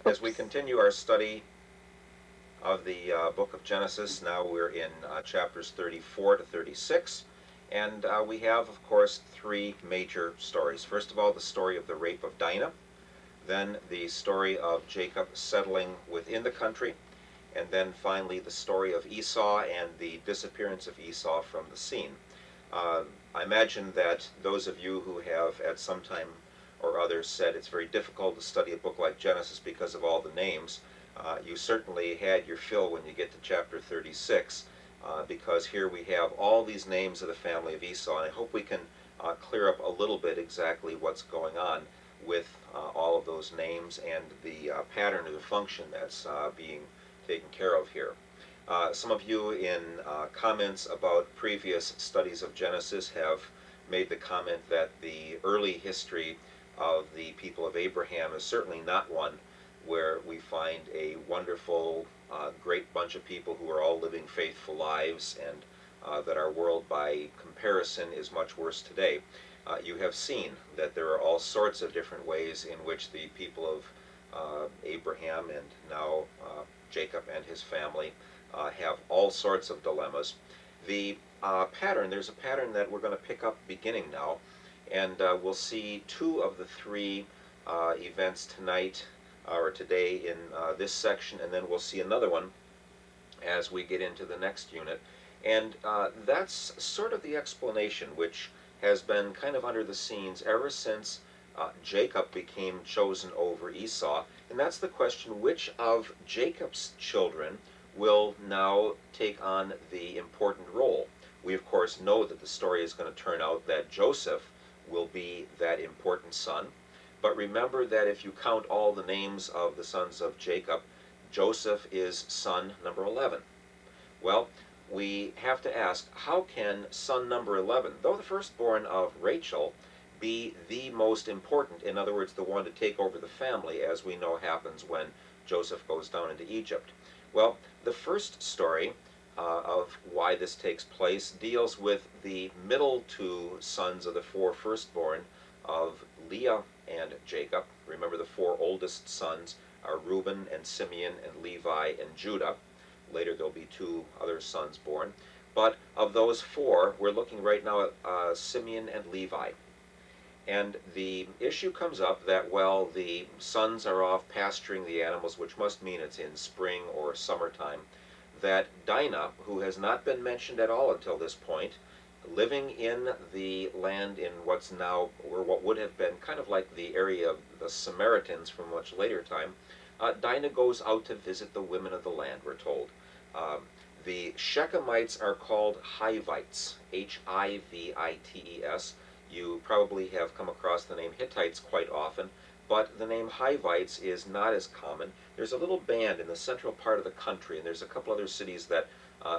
As we continue our study of the book of Genesis, now we're in chapters 34 to 36, and we have, of course, three major stories. First of all, the story of the rape of Dinah, then the story of Jacob settling within the country, and then finally the story of Esau and the disappearance of Esau from the scene. Uh, I imagine that those of you who have at some time or other said it's very difficult to study a book like Genesis because of all the names, you certainly had your fill when you get to chapter 36, because here we have all these names of the family of Esau, and I hope we can clear up a little bit exactly what's going on with all of those names and the pattern or the function that's being taken care of here. Some of you in comments about previous studies of Genesis have made the comment that the early history of the people of Abraham is certainly not one where we find a wonderful, great bunch of people who are all living faithful lives, and that our world by comparison is much worse today. You have seen that there are all sorts of different ways in which the people of Abraham and now Jacob and his family have all sorts of dilemmas. The pattern, there's a pattern that we're going to pick up beginning now, and we'll see two of the three events tonight or today in this section, and then we'll see another one as we get into the next unit. And that's sort of the explanation, which has been kind of under the scenes ever since Jacob became chosen over Esau. And that's the question, which of Jacob's children will now take on the important role? We, of course, know that the story is going to turn out that Joseph will be that important son. But remember that if you count all the names of the sons of Jacob, Joseph is son number 11. Well, we have to ask, how can son number 11, though the firstborn of Rachel, be the most important, in other words, the one to take over the family, as we know happens when Joseph goes down into Egypt? Well, the first story of why this takes place deals with the middle two sons of the four firstborn of Leah and Jacob. Remember, the four oldest sons are Reuben and Simeon and Levi and Judah. Later there'll be two other sons born. But of those four, we're looking right now at Simeon and Levi. And the issue comes up that, well, the sons are off pasturing the animals, which must mean it's in spring or summertime, that Dinah, who has not been mentioned at all until this point, living in the land in what's now, or what would have been kind of like the area of the Samaritans from much later time, Dinah goes out to visit the women of the land, we're told. The Shechemites are called Hivites, Hivites. You probably have come across the name Hittites quite often, but the name Hivites is not as common. There's a little band in the central part of the country, and there's a couple other cities that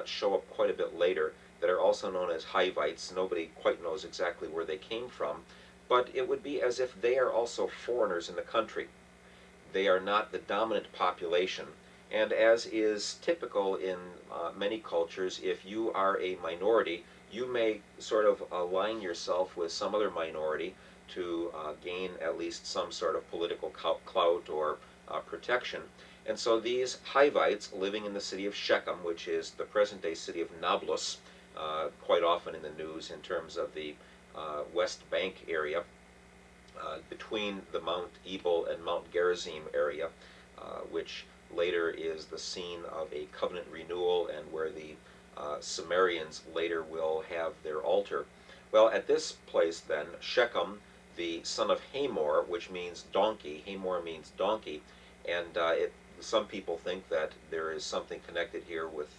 show up quite a bit later that are also known as Hivites. Nobody quite knows exactly where they came from, but it would be as if they are also foreigners in the country. They are not the dominant population, and as is typical in many cultures, if you are a minority, you may sort of align yourself with some other minority to gain at least some sort of political clout or protection. And so these Hivites living in the city of Shechem, which is the present-day city of Nablus, quite often in the news in terms of the West Bank area, between the Mount Ebal and Mount Gerizim area, which later is the scene of a covenant renewal and where the Sumerians later will have their altar. Well, at this place then, Shechem, the son of Hamor, which means donkey, Hamor means donkey, and some people think that there is something connected here with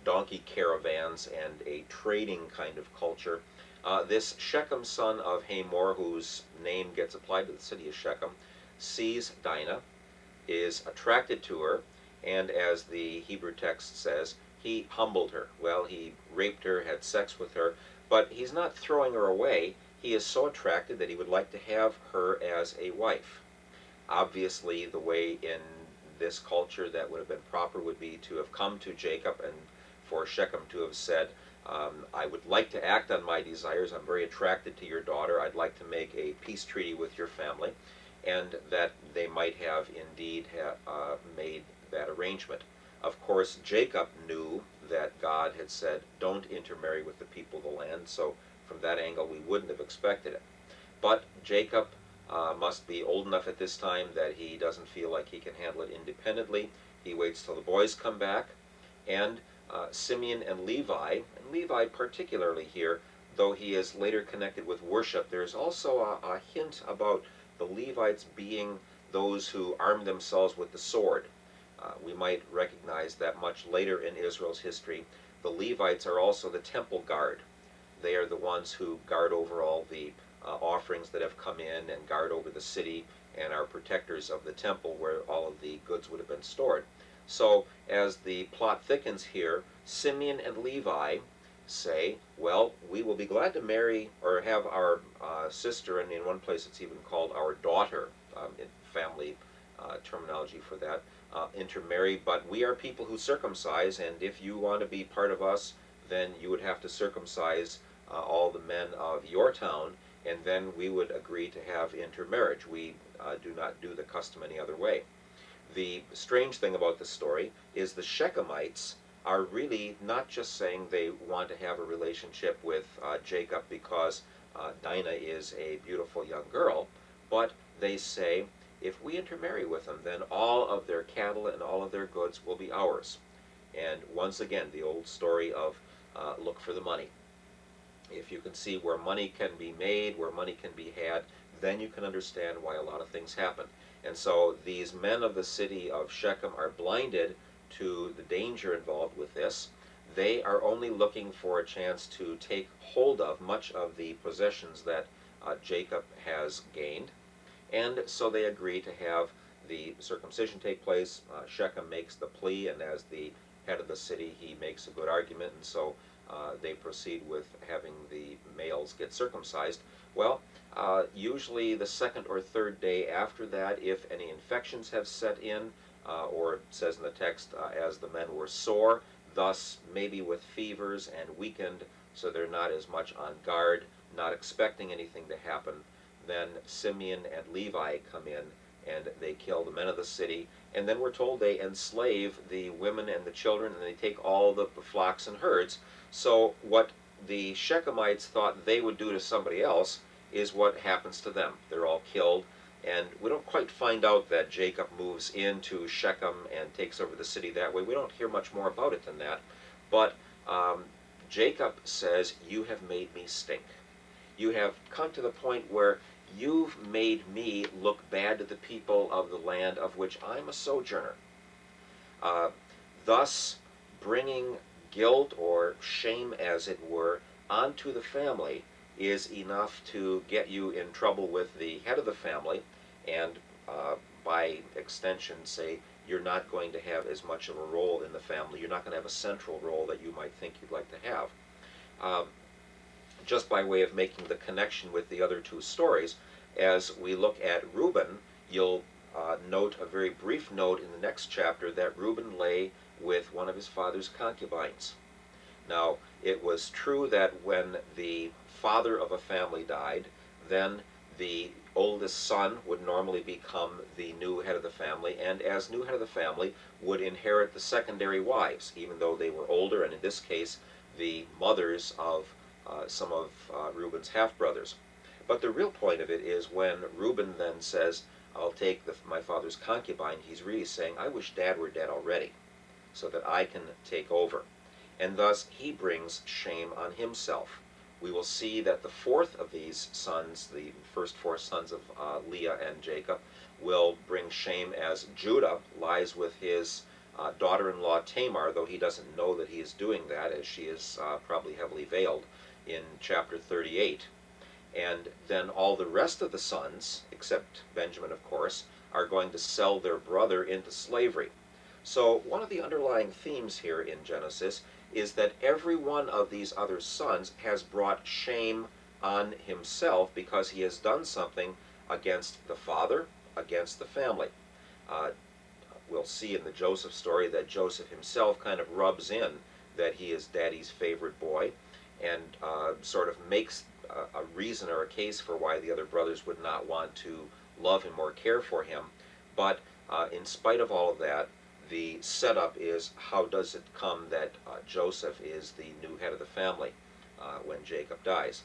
donkey caravans and a trading kind of culture. This Shechem son of Hamor, whose name gets applied to the city of Shechem, sees Dinah, is attracted to her, and as the Hebrew text says, he humbled her. Well, he raped her, had sex with her, but he's not throwing her away. He is so attracted that he would like to have her as a wife. Obviously, the way in this culture that would have been proper would be to have come to Jacob and for Shechem to have said, I would like to act on my desires. I'm very attracted to your daughter. I'd like to make a peace treaty with your family. and that they might have indeed made that arrangement. Of course, Jacob knew that God had said, don't intermarry with the people of the land, so from that angle we wouldn't have expected it. But Jacob must be old enough at this time that he doesn't feel like he can handle it independently. He waits till the boys come back, and Simeon and Levi particularly here, though he is later connected with worship, there's also a hint about the Levites being those who arm themselves with the sword. We might recognize that much later in Israel's history. The Levites are also the temple guard. They are the ones who guard over all the offerings that have come in and guard over the city and are protectors of the temple where all of the goods would have been stored. So as the plot thickens here, Simeon and Levi say, well, we will be glad to marry or have our sister, and in one place it's even called our daughter, in family terminology for that, intermarry, but we are people who circumcise, and if you want to be part of us, then you would have to circumcise all the men of your town, and then we would agree to have intermarriage. We do not do the custom any other way. The strange thing about this story is the Shechemites are really not just saying they want to have a relationship with Jacob because Dinah is a beautiful young girl, but they say, if we intermarry with them, then all of their cattle and all of their goods will be ours. And once again, the old story of look for the money. If you can see where money can be made, where money can be had, then you can understand why a lot of things happen. And so these men of the city of Shechem are blinded to the danger involved with this. They are only looking for a chance to take hold of much of the possessions that Jacob has gained. And so they agree to have the circumcision take place. Shechem makes the plea, and as the head of the city, he makes a good argument, and so they proceed with having the males get circumcised. Well, usually the second or third day after that, if any infections have set in, or it says in the text, as the men were sore, thus maybe with fevers and weakened, so they're not as much on guard, not expecting anything to happen, then Simeon and Levi come in and they kill the men of the city, and then we're told they enslave the women and the children, and they take all the flocks and herds. So what the Shechemites thought they would do to somebody else is what happens to them. They're all killed, and we don't quite find out that Jacob moves into Shechem and takes over the city that way. We don't hear much more about it than that, but Jacob says, you have made me stink. You have come to the point where you've made me look bad to the people of the land of which I'm a sojourner. Thus bringing guilt or shame, as it were, onto the family is enough to get you in trouble with the head of the family, and by extension say you're not going to have as much of a role in the family. You're not going to have a central role that you might think you'd like to have. Just by way of making the connection with the other two stories, as we look at Reuben, you'll note a very brief note in the next chapter that Reuben lay with one of his father's concubines. Now, it was true that when the father of a family died, then the oldest son would normally become the new head of the family, and as new head of the family would inherit the secondary wives, even though they were older, and in this case, the mothers of some of Reuben's half-brothers. But the real point of it is when Reuben then says, I'll take my father's concubine, he's really saying, I wish Dad were dead already, so that I can take over. And thus he brings shame on himself. We will see that the fourth of these sons, the first four sons of Leah and Jacob, will bring shame as Judah lies with his daughter-in-law Tamar, though he doesn't know that he is doing that, as she is probably heavily veiled in chapter 38. And then all the rest of the sons, except Benjamin of course, are going to sell their brother into slavery. So one of the underlying themes here in Genesis is that every one of these other sons has brought shame on himself because he has done something against the father, against the family. We'll see in the Joseph story that Joseph himself kind of rubs in that he is Daddy's favorite boy, and sort of makes a reason or a case for why the other brothers would not want to love him or care for him. But in spite of all of that, the setup is how does it come that Joseph is the new head of the family when Jacob dies.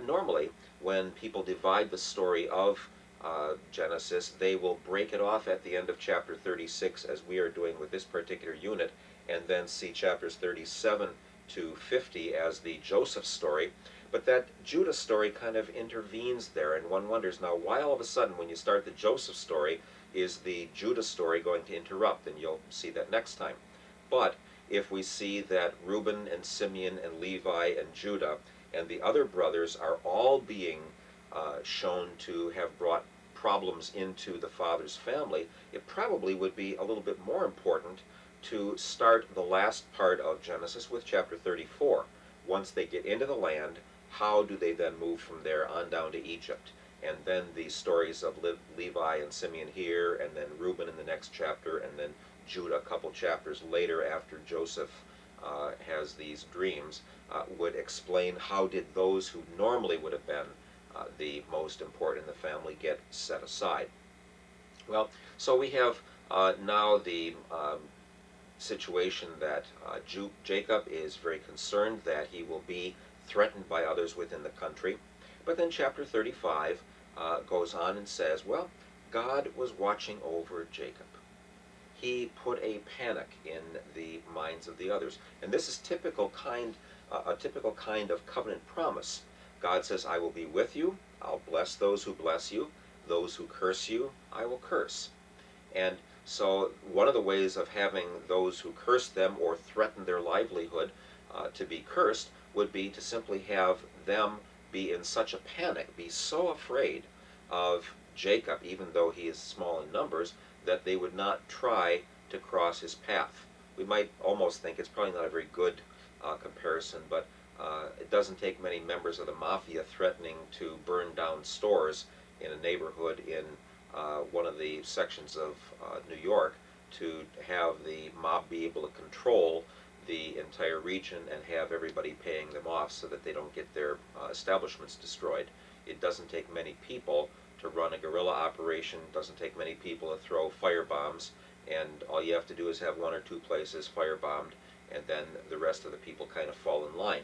Normally, when people divide the story of Genesis, they will break it off at the end of chapter 36, as we are doing with this particular unit, and then see chapters 37 to 50 as the Joseph story. But that Judah story kind of intervenes there, and one wonders now why all of a sudden, when you start the Joseph story, is the Judah story going to interrupt? And you'll see that next time. But if we see that Reuben and Simeon and Levi and Judah and the other brothers are all being shown to have brought problems into the father's family, it probably would be a little bit more important to start the last part of Genesis with chapter 34. Once they get into the land, how do they then move from there on down to Egypt? And then the stories of Levi and Simeon here, and then Reuben in the next chapter, and then Judah a couple chapters later after Joseph has these dreams, would explain how did those who normally would have been the most important in the family get set aside. Well, so we have now the situation that Jacob is very concerned that he will be threatened by others within the country. But then chapter 35 goes on and says, well, God was watching over Jacob. He put a panic in the minds of the others. And this is a typical kind of covenant promise. God says, I will be with you. I'll bless those who bless you. Those who curse you, I will curse. And so one of the ways of having those who curse them or threaten their livelihood to be cursed would be to simply have them be in such a panic, be so afraid of Jacob, even though he is small in numbers, that they would not try to cross his path. We might almost think it's probably not a very good comparison, but it doesn't take many members of the mafia threatening to burn down stores in a neighborhood in one of the sections of New York to have the mob be able to control the entire region and have everybody paying them off so that they don't get their establishments destroyed. It doesn't take many people to run a guerrilla operation. It doesn't take many people to throw fire bombs, and all you have to do is have one or two places firebombed, and then the rest of the people kind of fall in line.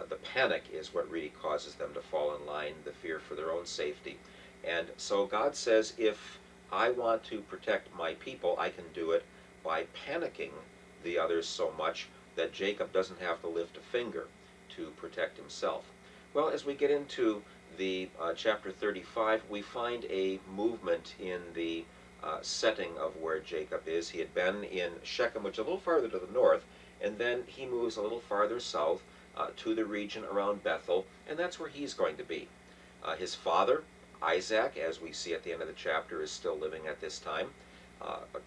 The panic is what really causes them to fall in line, the fear for their own safety. And so God says, if I want to protect my people, I can do it by panicking the others so much that Jacob doesn't have to lift a finger to protect himself. Well, as we get into the chapter 35, we find a movement in the setting of where Jacob is. He had been in Shechem, which is a little farther to the north, and then he moves a little farther south to the region around Bethel, and that's where he's going to be. His father, Isaac, as we see at the end of the chapter, is still living at this time.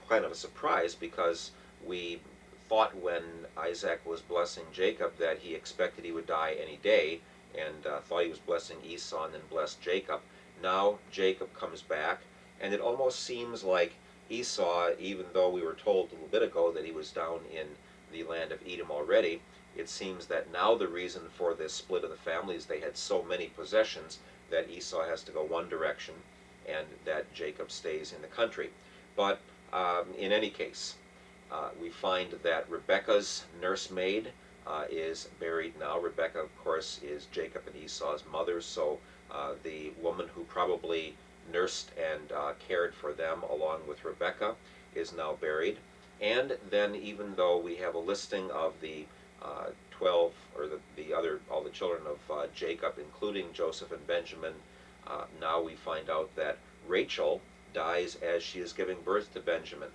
Kind of a surprise, because we thought when Isaac was blessing Jacob that he expected he would die any day, and thought he was blessing Esau and then blessed Jacob. Now Jacob comes back, and it almost seems like Esau, even though we were told a little bit ago that he was down in the land of Edom already, it seems that now the reason for this split of the family is they had so many possessions that Esau has to go one direction and that Jacob stays in the country. But in any case, we find that Rebekah's nursemaid is buried now. Rebekah, of course, is Jacob and Esau's mother, so the woman who probably nursed and cared for them along with Rebekah is now buried. And then, even though we have a listing of the 12, or all the children of Jacob, including Joseph and Benjamin, now we find out that Rachel dies as she is giving birth to Benjamin.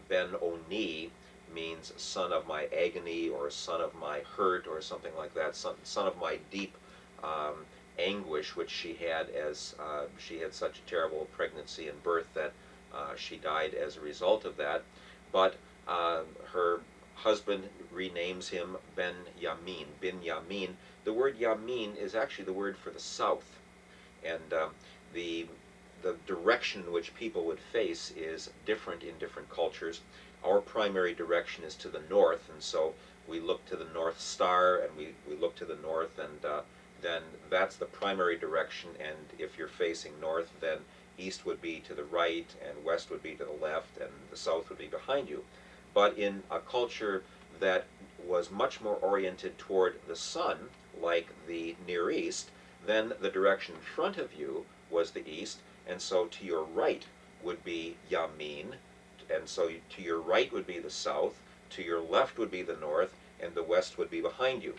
Ben-Oni means son of my agony, or son of my hurt, or something like that, son of my deep anguish, which she had as she had such a terrible pregnancy and birth that she died as a result of that. But her husband renames him Ben-Yamin. Bin-Yamin. The word Yamin is actually the word for the south, and the direction in which people would face is different in different cultures. Our primary direction is to the north, and so we look to the North Star, and we look to the north, and then that's the primary direction. And if you're facing north, then east would be to the right, and west would be to the left, and the south would be behind you. But in a culture that was much more oriented toward the sun, like the Near East, then the direction in front of you was the east, and so to your right would be Yamin, and so to your right would be the south, to your left would be the north, and the west would be behind you.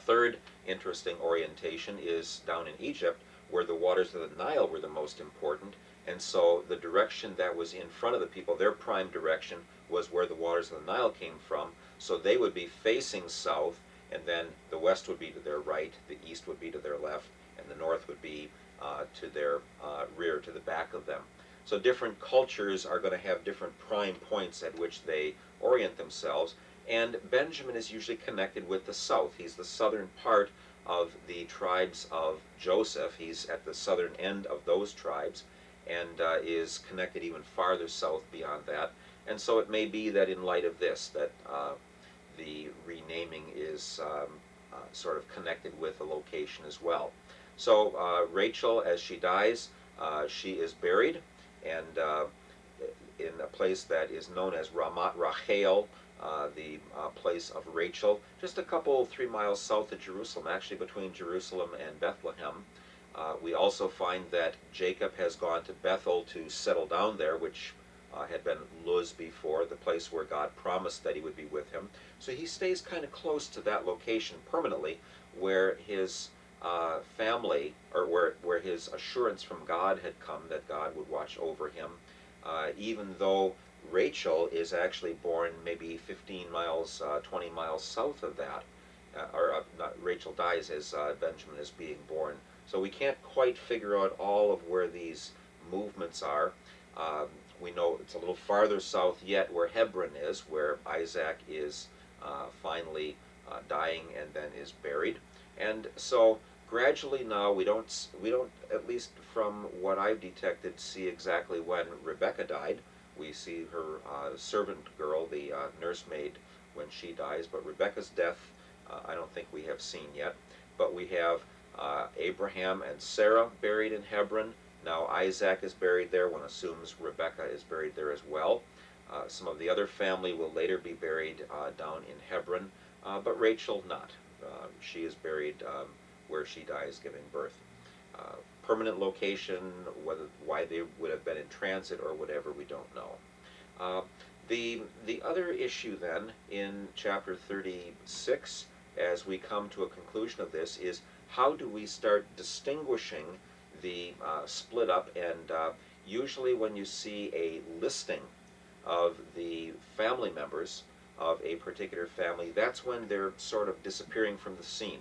Third interesting orientation is down in Egypt, where the waters of the Nile were the most important, and so the direction that was in front of the people, their prime direction, was where the waters of the Nile came from, so they would be facing south, and then the west would be to their right, the east would be to their left, and the north would be to their rear, to the back of them. So different cultures are going to have different prime points at which they orient themselves, and Benjamin is usually connected with the south. He's the southern part of the tribes of Joseph. He's at the southern end of those tribes, and is connected even farther south beyond that. And so it may be that in light of this, that the renaming is sort of connected with a location as well. So Rachel, as she dies, she is buried, and in a place that is known as Ramat Rachel, the place of Rachel, just a couple, 3 miles south of Jerusalem, actually between Jerusalem and Bethlehem. We also find that Jacob has gone to Bethel to settle down there, which had been Luz before, the place where God promised that he would be with him. So he stays kind of close to that location permanently, where his family, or where his assurance from God had come that God would watch over him, even though Rachel is actually born maybe 15 miles, 20 miles south of that, not, Rachel dies as Benjamin is being born. So we can't quite figure out all of where these movements are. We know it's a little farther south yet where Hebron is, where Isaac is finally dying and then is buried. And so gradually now we don't, at least from what I've detected, see exactly when Rebecca died. We see her servant girl, the nursemaid, when she dies, but Rebecca's death I don't think we have seen yet. But we have Abraham and Sarah buried in Hebron. Now Isaac is buried there. One assumes Rebecca is buried there as well. Some of the other family will later be buried down in Hebron, but Rachel not. She is buried where she dies giving birth. Permanent location, why they would have been in transit or whatever, we don't know. The other issue then in chapter 36, as we come to a conclusion of this, is how do we start distinguishing the split up, and usually when you see a listing of the family members of a particular family, that's when they're sort of disappearing from the scene.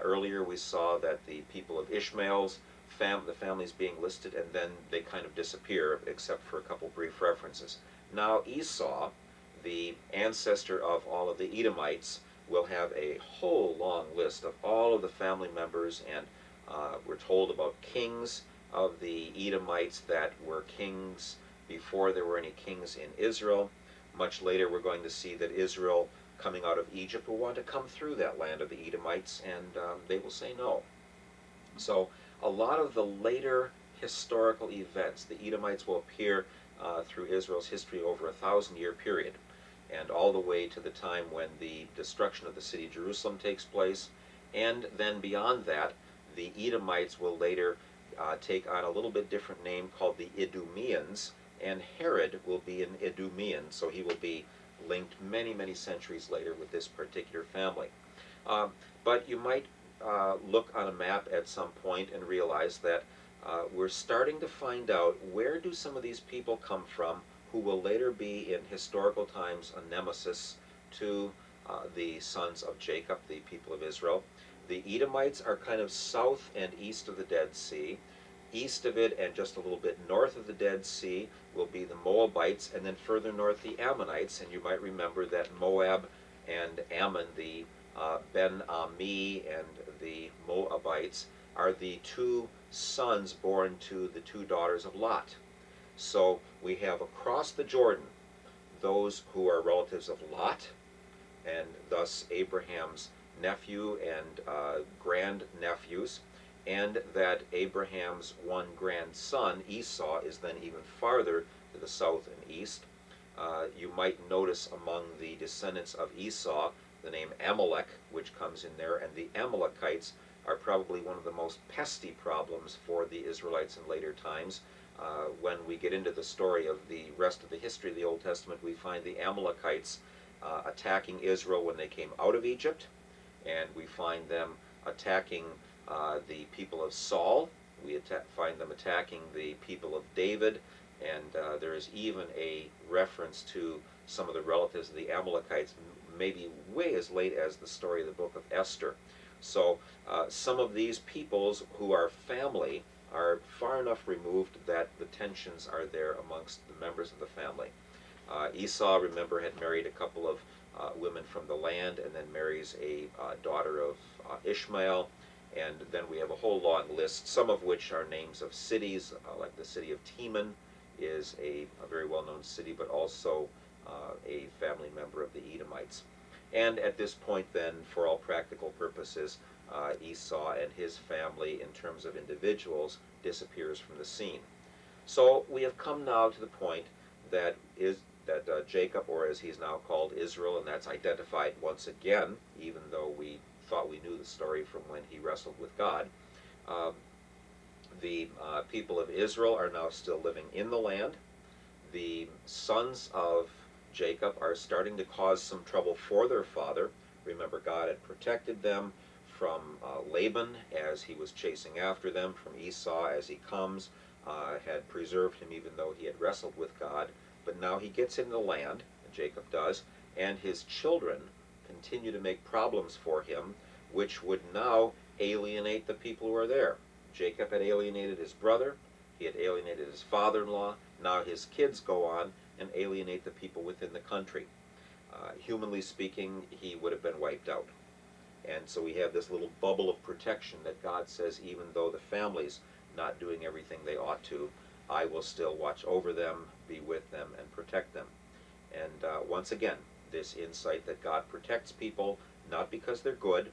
Earlier we saw that the people of Ishmael's the families being listed, and then they kind of disappear except for a couple brief references. Now Esau, the ancestor of all of the Edomites, will have a whole long list of all of the family members, and we're told about kings of the Edomites that were kings before there were any kings in Israel. Much later we're going to see that Israel, coming out of Egypt, will want to come through that land of the Edomites, and they will say no. So a lot of the later historical events, the Edomites will appear through Israel's history over 1,000-year period, and all the way to the time when the destruction of the city of Jerusalem takes place. And then beyond that, the Edomites will later take on a little bit different name called the Idumeans, and Herod will be an Idumean, so he will be linked many, many centuries later with this particular family. But you might look on a map at some point and realize that we're starting to find out where do some of these people come from who will later be in historical times a nemesis to the sons of Jacob, the people of Israel. The Edomites are kind of south and east of the Dead Sea. East of it and just a little bit north of the Dead Sea will be the Moabites, and then further north the Ammonites. And you might remember that Moab and Ammon, the Ben-Ami and the Moabites, are the two sons born to the two daughters of Lot. So we have across the Jordan those who are relatives of Lot, and thus Abraham's nephew and grandnephews. and that Abraham's one grandson, Esau, is then even farther to the south and east. You might notice among the descendants of Esau the name Amalek, which comes in there, and the Amalekites are probably one of the most pesky problems for the Israelites in later times. When we get into the story of the rest of the history of the Old Testament, we find the Amalekites attacking Israel when they came out of Egypt, and we find them attacking the people of Saul. We find them attacking the people of David, and there is even a reference to some of the relatives of the Amalekites, maybe way as late as the story of the book of Esther. So some of these peoples who are family are far enough removed that the tensions are there amongst the members of the family. Esau, remember, had married a couple of women from the land, and then marries a daughter of Ishmael. And then we have a whole long list, some of which are names of cities, like the city of Teman is a very well-known city, but also a family member of the Edomites. And at this point then, for all practical purposes, Esau and his family, in terms of individuals, disappears from the scene. So we have come now to the point that Jacob, or as he's now called, Israel, and that's identified once again, even though we thought we knew the story from when he wrestled with God. The people of Israel are now still living in the land. The sons of Jacob are starting to cause some trouble for their father. Remember, God had protected them from Laban as he was chasing after them, from Esau as he comes, had preserved him even though he had wrestled with God. But now he gets in the land, Jacob does, and his children continue to make problems for him, which would now alienate the people who are there. Jacob had alienated his brother, he had alienated his father-in-law, now his kids go on and alienate the people within the country. Humanly speaking, he would have been wiped out. And so we have this little bubble of protection that God says, even though the family's not doing everything they ought to, I will still watch over them, be with them, and protect them. And once again, this insight that God protects people not because they're good,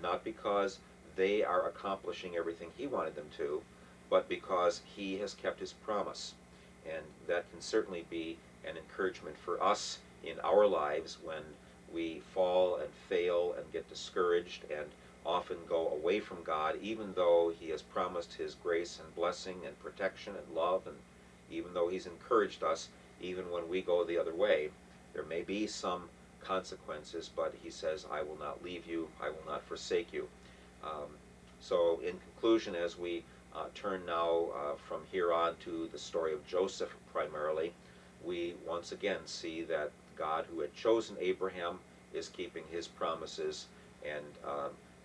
not because they are accomplishing everything he wanted them to, but because he has kept his promise. And that can certainly be an encouragement for us in our lives when we fall and fail and get discouraged and often go away from God, even though he has promised his grace and blessing and protection and love, and even though he's encouraged us, even when we go the other way. There may be some consequences, but he says, I will not leave you, I will not forsake you. So in conclusion, as we turn now from here on to the story of Joseph primarily, we once again see that God, who had chosen Abraham, is keeping his promises, and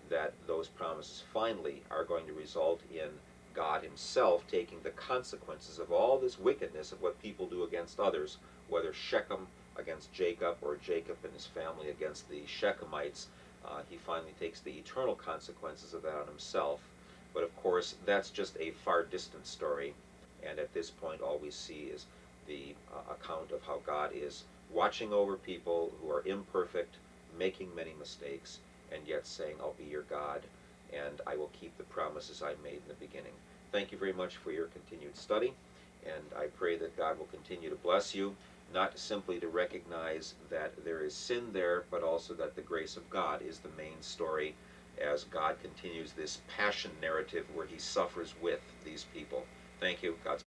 that those promises finally are going to result in God himself taking the consequences of all this wickedness of what people do against others, whether Shechem against Jacob or Jacob and his family against the Shechemites. He finally takes the eternal consequences of that on himself. But of course, that's just a far distant story, and at this point all we see is the account of how God is watching over people who are imperfect, making many mistakes, and yet saying, I'll be your God, and I will keep the promises I made in the beginning. Thank you very much for your continued study, and I pray that God will continue to bless you, not simply to recognize that there is sin there, but also that the grace of God is the main story as God continues this passion narrative where he suffers with these people. Thank you. God's